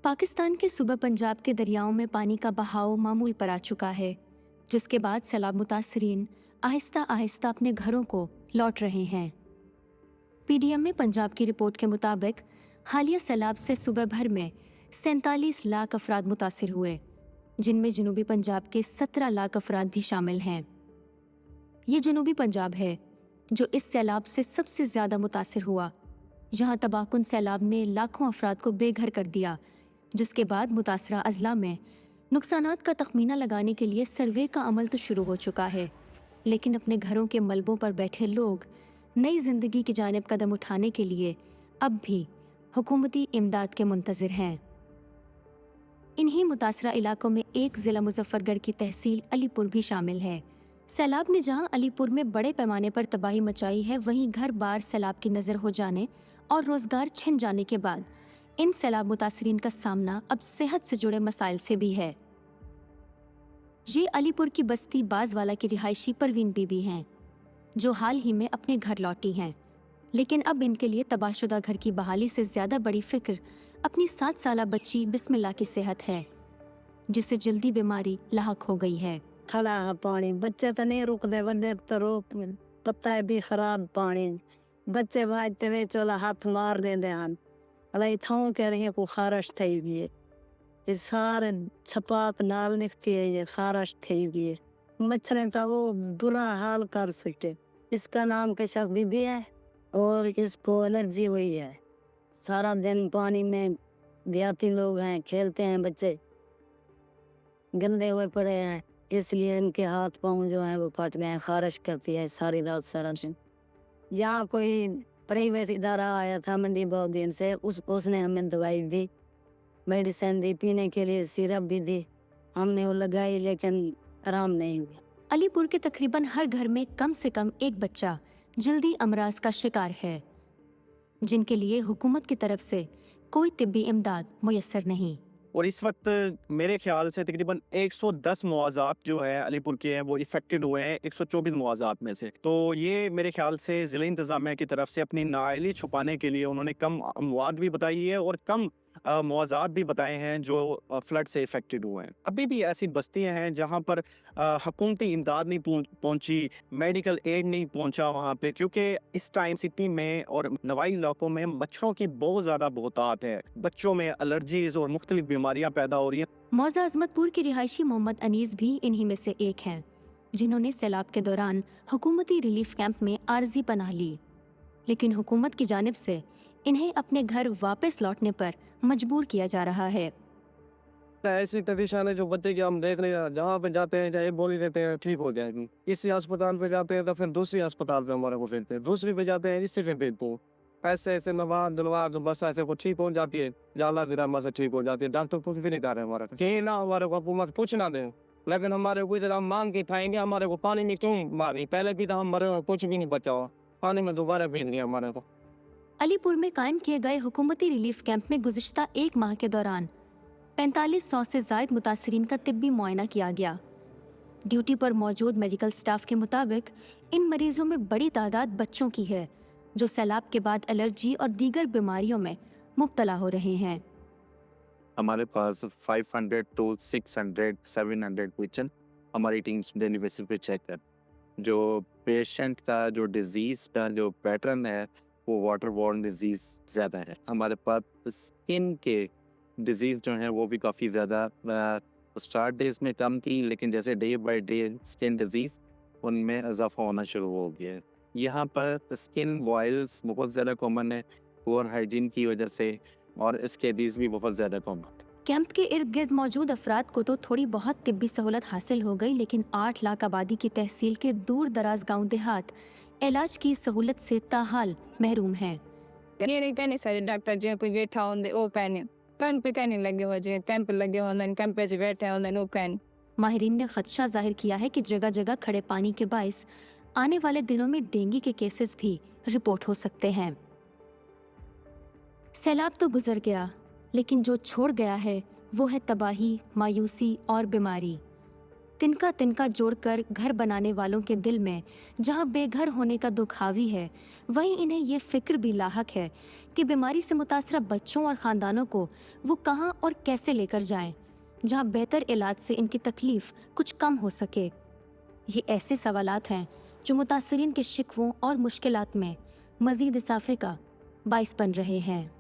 पाकिस्तान के सूबा पंजाब के दरियाओं में पानी का बहाव मामूल पर आ चुका है, जिसके बाद सैलाब मुतासरीन आहिस्ता आहिस्ता अपने घरों को लौट रहे हैं। पीडीएम में पंजाब की रिपोर्ट के मुताबिक हालिया सैलाब से सूबे भर में 47 लाख अफराद मुतासिर हुए, जिनमें जनूबी पंजाब के 17 लाख अफराद भी शामिल हैं। ये जनूबी पंजाब है जो इस सैलाब से सबसे ज़्यादा मुतासिर हुआ, जहाँ तबाहकुन सैलाब ने लाखों अफराद को बेघर कर दिया, जिसके बाद मुतासरा अजला में नुकसानात का तखमीना लगाने के लिए सर्वे का अमल तो शुरू हो चुका है, लेकिन अपने घरों के मलबों पर बैठे लोग नई जिंदगी की जानिब कदम उठाने के लिए अब भी हुकूमती इमदाद के मुंतज़िर हैं। इन्हीं मुतासरा इलाकों में एक ज़िला मुजफ्फरगढ़ की तहसील अलीपुर भी शामिल है। सैलाब ने जहां अलीपुर में बड़े पैमाने पर तबाही मचाई है, वहीं घर बार सैलाब की नज़र हो जाने और रोज़गार छिन जाने के बाद इन सैलाब मुतासरीन का सामना अब सेहत से जुड़े मसाइल से भी है। ये अलीपुर की बस्ती बाजवाला की रिहायशी परवीन बीबी हैं, जो हाल ही में अपने घर लौटी हैं, लेकिन अब इनके लिए तबाहशुदा घर की बहाली से ज़्यादा बड़ी फिक्र अपनी 7 साला बच्ची बिस्मिल्लाह की सेहत है, जिसे जल्दी बीमारी लाहक हो गई है। खड़ा है पानी, बच्चे तो नहीं रुकते, बड़े तो रोक, पता है भी खराब पानी, बच्चे भाजते हुए चला हाथ मार दे हैं, अलाई थाओ कह रही है को खारिश थी गई है, ये सारे छपाक नाल निकती है, ये खारिश थी गई है, मच्छर का वो बुरा हाल कर सकते। इसका नाम कशफ बीबी है और इसको एलर्जी हुई है। सारा दिन पानी में देहाती लोग हैं, खेलते हैं, बच्चे गंदे हुए पड़े हैं, इसलिए इनके हाथ पाँव जो है वो फट गए हैं, खारिश करती है सारी रात सारा दिन। यहाँ कोई प्राइवेट इदारा आया था मंडी बहुत दिन से, उसने हमें दवाई दी, मेडिसिन दी, पीने के लिए सिरप भी दी, हमने वो लगाई लेकिन आराम नहीं हुआ। अलीपुर के तकरीबन हर घर में कम से कम एक बच्चा जल्दी अमराज का शिकार है, जिनके लिए हुकूमत की तरफ से कोई तिब्बी इमदाद मुयस्सर नहीं। और इस वक्त मेरे ख्याल से तकरीबन 110 मुआवजात जो है अलीपुर के हैं वो इफेक्टेड हुए हैं 124 मुआवजात में से। तो ये मेरे ख्याल से ज़िला इंतज़ामिया की तरफ से अपनी नाअहली छुपाने के लिए उन्होंने कम अमवात भी बताई है और कम मुआवजात भी बताए हैं जो फ्लड से इफेक्टेड हुए हैं। अभी भी ऐसी बस्तियां हैं जहां पर हुकूमती इमदाद नहीं पहुंची, मेडिकल एड नहीं पहुंचा वहां पे, क्योंकि इस टाइम सिटी में और नवाई इलाकों में मच्छरों की बहुत ज़्यादा बहुतात है, बच्चों में एलर्जीज और मुख्तलिफ बीमारियां पैदा हो रही हैं। मौजा अजमतपुर की रिहायशी मोहम्मद अनीस भी इन्हीं में से एक हैं, जिन्होंने सैलाब के दौरान हुकूमती रिलीफ कैंप में आर्जी पनाह ली, लेकिन हुकूमत की जानिब से इन्हें अपने घर वापस लौटने पर मजबूर किया जा रहा है। ऐसी परेशानी है जो बच्चे की हम देख रहे हैं, जहाँ पे जाते हैं चाहे बोली देते हैं ठीक हो जाएगी, किसी अस्पताल पे जाते हैं तो फिर दूसरी अस्पताल पे हमारे को भेजते हैं, दूसरी पे जाते हैं इससे फिर भेजते हैं, ऐसे ऐसे नवाज दिलवार जो बस ऐसे को ठीक हो जाती है, जाला दिरामा से ठीक हो जाती है, डॉक्टर कुछ भी नहीं कर रहे हमारे कि ना हमारे को हुकूमत कुछ ना दे, लेकिन हमारे को इधर हम मांग के खाएंगे, हमारे को पानी में क्यों मारी, पहले भी तो हम मरे और कुछ भी नहीं बचा हुआ, पानी में दोबारा भेज दिया हमारे को। अलीपुर में कायम किए गए हुकूमती रिलीफ कैंप में गुज़िश्ता एक माह के दौरान 4500 से ज़ायद मुतासरीन का तिब्बी मुआयना किया गया। ड्यूटी पर मौजूद मेडिकल स्टाफ के मुताबिक इन मरीजों में बड़ी तादाद बच्चों की है, जो सैलाब के बाद एलर्जी और दीगर बीमारियों में मुब्तला हो रहे हैं। हमारे पास 500 to 600 700 पेशेंट हमारी टीम्स डेली बेसिस पे चेक कर, जो पेशेंट का जो डिजीज़ का जो पैटर्न है वो वाटर बॉर्न डिजीज़ ज़्यादा है। हमारे पास स्किन के डिजीज़ जो हैं वो भी काफ़ी ज़्यादा स्टार्ट डेज में कम थी, लेकिन जैसे day by day skin disease उनमें इजाफा होना शुरू हो गया है। यहाँ पर स्किन बॉयल्स बहुत ज़्यादा कॉमन है पुअर हाइजीन की वजह से, और स्कैबीज भी बहुत ज़्यादा कॉमन है। कैंप के इर्द गिर्द मौजूद अफराद को तो थोड़ी बहुत तिब्बी सहूलत हासिल हो गई, लेकिन 8 लाख आबादी की तहसील के दूर दराज गाँव देहात इलाज की सहूलत से ताहाल महरूम हैं। ये नहीं कहने सारे डॉक्टर जो कोई बैठा होंगे वो कहने कैंप पे कहने लगे हो, जो कैंप लगे होंगे कैंप पे जो बैठे होंगे वो कहने। माहिरीन ने खदशा जाहिर किया है कि जगह जगह खड़े पानी के बाइस आने वाले दिनों में डेंगू के केसेस भी रिपोर्ट हो सकते हैं। सैलाब तो गुजर गया, लेकिन जो छोड़ गया है वो है तबाही, मायूसी और बीमारी। तिनका तिनका जोड़कर घर बनाने वालों के दिल में जहां बेघर होने का दुख हावी है, वहीं इन्हें ये फिक्र भी लाहक है कि बीमारी से मुतासरा बच्चों और ख़ानदानों को वो कहां और कैसे लेकर जाएं, जहां बेहतर इलाज से इनकी तकलीफ कुछ कम हो सके। ये ऐसे सवालात हैं जो मुतासरीन के शिकवों और मुश्किलात में मज़ीद इजाफे का बाइस बन रहे हैं।